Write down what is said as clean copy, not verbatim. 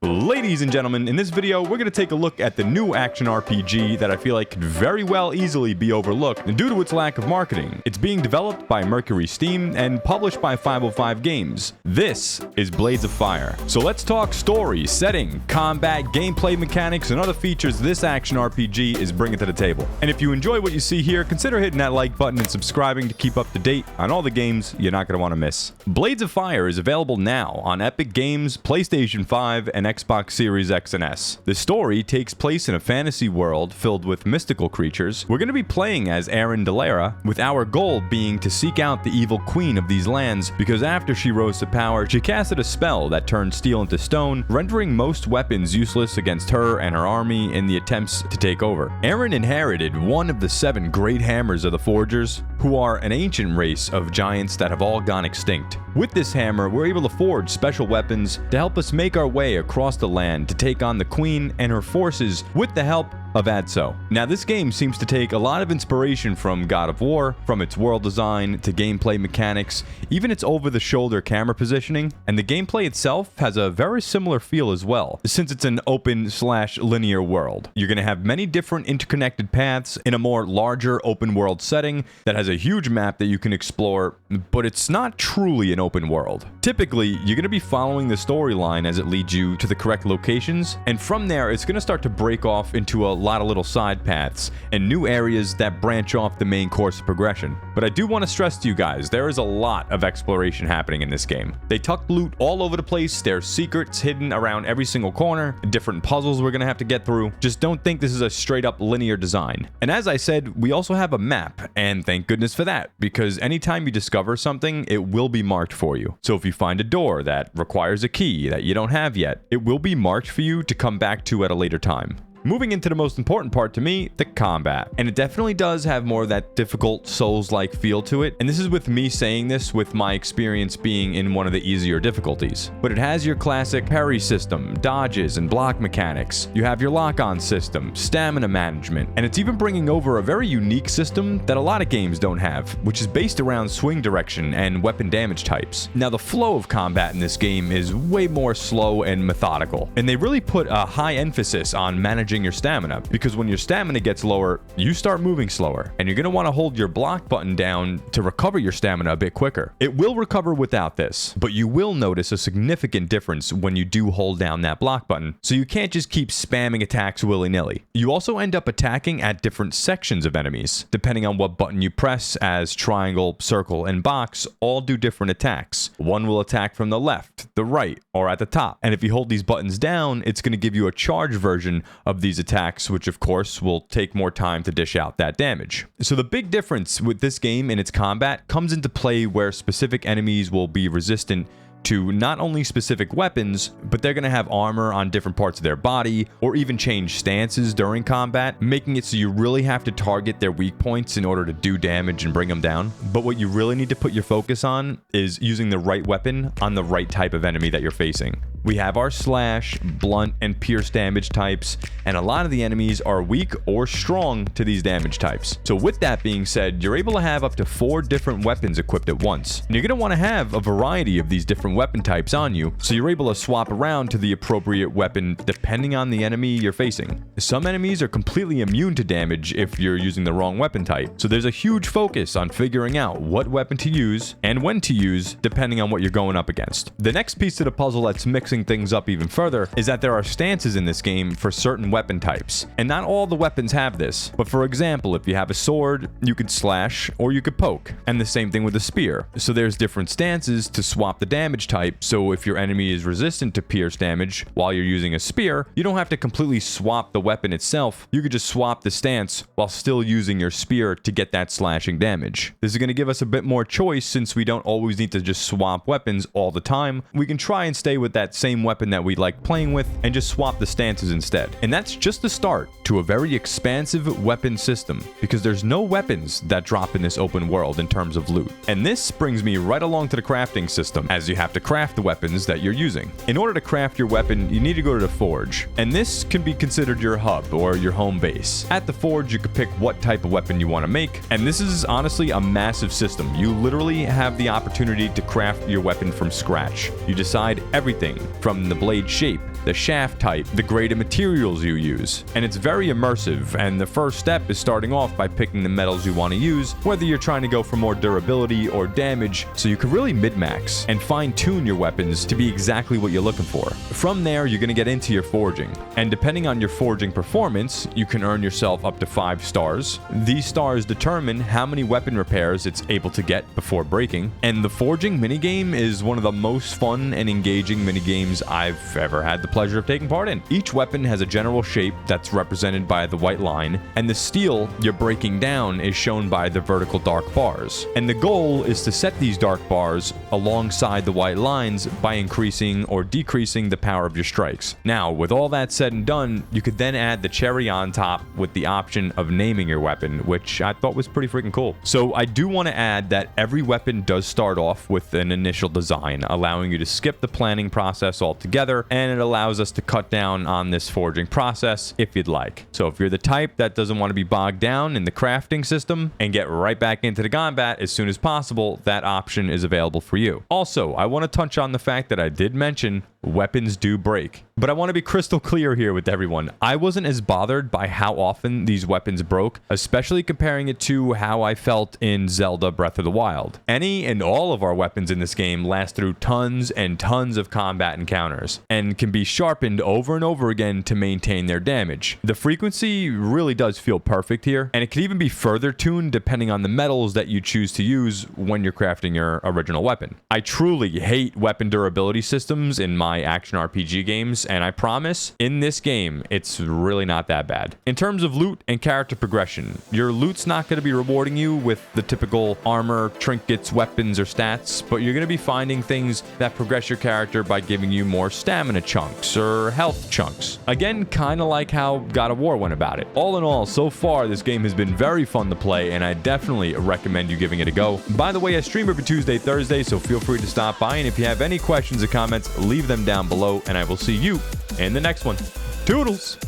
Ladies and gentlemen, in this video, we're going to take a look at the new action RPG that I feel like could very well easily be overlooked due to its lack of marketing. It's being developed by Mercury Steam and published by 505 Games. This is Blades of Fire. So let's talk story, setting, combat, gameplay mechanics, and other features this action RPG is bringing to the table. And if you enjoy what you see here, consider hitting that like button and subscribing to keep up to date on all the games you're not going to want to miss. Blades of Fire is available now on Epic Games, PlayStation 5, and Xbox Series X and S. The story takes place in a fantasy world filled with mystical creatures. We're going to be playing as Erin Delara, with our goal being to seek out the evil queen of these lands, because after she rose to power, she casted a spell that turned steel into stone, rendering most weapons useless against her and her army in the attempts to take over. Erin inherited one of the 7 great hammers of the Forgers, who are an ancient race of giants that have all gone extinct. With this hammer, we're able to forge special weapons to help us make our way across the land to take on the Queen and her forces with the help of Adso. Now, this game seems to take a lot of inspiration from God of War, from its world design to gameplay mechanics, even its over-the-shoulder camera positioning, and the gameplay itself has a very similar feel as well, since it's an open/linear world. You're going to have many different interconnected paths in a more larger open-world setting that has a huge map that you can explore, but it's not truly an open world. Typically, you're going to be following the storyline as it leads you to the correct locations, and from there, it's going to start to break off into a lot of little side paths and new areas that branch off the main course of progression. But I do want to stress to you guys, there is a lot of exploration happening in this game. They tuck loot all over the place, there's secrets hidden around every single corner, different puzzles we're going to have to get through. Just don't think this is a straight up linear design. And as I said, we also have a map, and thank goodness for that, because anytime you discover something, it will be marked for you. So if you find a door that requires a key that you don't have yet, it will be marked for you to come back to at a later time. Moving into the most important part to me, the combat. And it definitely does have more of that difficult Souls-like feel to it. And this is with me saying this with my experience being in one of the easier difficulties. But it has your classic parry system, dodges, and block mechanics. You have your lock-on system, stamina management, and it's even bringing over a very unique system that a lot of games don't have, which is based around swing direction and weapon damage types. Now, the flow of combat in this game is way more slow and methodical. And they really put a high emphasis on managing your stamina, because when your stamina gets lower, you start moving slower, and you're going to want to hold your block button down to recover your stamina a bit quicker. It will recover without this, but you will notice a significant difference when you do hold down that block button, so you can't just keep spamming attacks willy-nilly. You also end up attacking at different sections of enemies, depending on what button you press, as triangle, circle, and box all do different attacks. One will attack from the left, the right, or at the top, and if you hold these buttons down, it's going to give you a charge version of these attacks, which of course will take more time to dish out that damage. So the big difference with this game and its combat comes into play where specific enemies will be resistant to not only specific weapons, but they're going to have armor on different parts of their body, or even change stances during combat, making it so you really have to target their weak points in order to do damage and bring them down. But what you really need to put your focus on is using the right weapon on the right type of enemy that you're facing. We have our slash, blunt, and pierce damage types, and a lot of the enemies are weak or strong to these damage types. So with that being said, you're able to have up to 4 different weapons equipped at once. And you're going to want to have a variety of these different weapon types on you, so you're able to swap around to the appropriate weapon depending on the enemy you're facing. Some enemies are completely immune to damage if you're using the wrong weapon type, so there's a huge focus on figuring out what weapon to use and when to use depending on what you're going up against. The next piece of the puzzle that's mixing things up even further is that there are stances in this game for certain weapon types, and not all the weapons have this. But for example, if you have a sword, you could slash or you could poke, and the same thing with a spear. So there's different stances to swap the damage type, so if your enemy is resistant to pierce damage while you're using a spear, you don't have to completely swap the weapon itself. You could just swap the stance while still using your spear to get that slashing damage. This is going to give us a bit more choice, since we don't always need to just swap weapons all the time. We can try and stay with that same weapon that we like playing with and just swap the stances instead. And that's just the start to a very expansive weapon system, because there's no weapons that drop in this open world in terms of loot. And this brings me right along to the crafting system, as you have to craft the weapons that you're using. In order to craft your weapon, you need to go to the forge, and this can be considered your hub or your home base. At the forge, you could pick what type of weapon you want to make, and this is honestly a massive system. You literally have the opportunity to craft your weapon from scratch. You decide everything from the blade shape, the shaft type, the grade of materials you use. And it's very immersive, and the first step is starting off by picking the metals you want to use, whether you're trying to go for more durability or damage, so you can really min-max and fine-tune your weapons to be exactly what you're looking for. From there, you're going to get into your forging, and depending on your forging performance, you can earn yourself up to 5 stars. These stars determine how many weapon repairs it's able to get before breaking, and the forging minigame is one of the most fun and engaging minigames I've ever had the pleasure of taking part in. Each weapon has a general shape that's represented by the white line, and the steel you're breaking down is shown by the vertical dark bars. And the goal is to set these dark bars alongside the white lines by increasing or decreasing the power of your strikes. Now, with all that said and done, you could then add the cherry on top with the option of naming your weapon, which I thought was pretty freaking cool. So I do want to add that every weapon does start off with an initial design, allowing you to skip the planning process altogether, and it allows us to cut down on this forging process if you'd like. So if you're the type that doesn't want to be bogged down in the crafting system and get right back into the combat as soon as possible, that option is available for you. Also, I want to touch on the fact that I did mention weapons do break. But I want to be crystal clear here with everyone. I wasn't as bothered by how often these weapons broke, especially comparing it to how I felt in Zelda Breath of the Wild. Any and all of our weapons in this game last through tons and tons of combat encounters, and can be sharpened over and over again to maintain their damage. The frequency really does feel perfect here, and it could even be further tuned depending on the metals that you choose to use when you're crafting your original weapon. I truly hate weapon durability systems in my action RPG games, and I promise, in this game, it's really not that bad. In terms of loot and character progression, your loot's not going to be rewarding you with the typical armor, trinkets, weapons, or stats, but you're going to be finding things that progress your character by giving you more stamina chunks or health chunks. Again, kind of like how God of War went about it. All in all, so far, this game has been very fun to play, and I definitely recommend you giving it a go. By the way, I stream every Tuesday, Thursday, so feel free to stop by, and if you have any questions or comments, leave them down below, and I will see you in the next one. Toodles!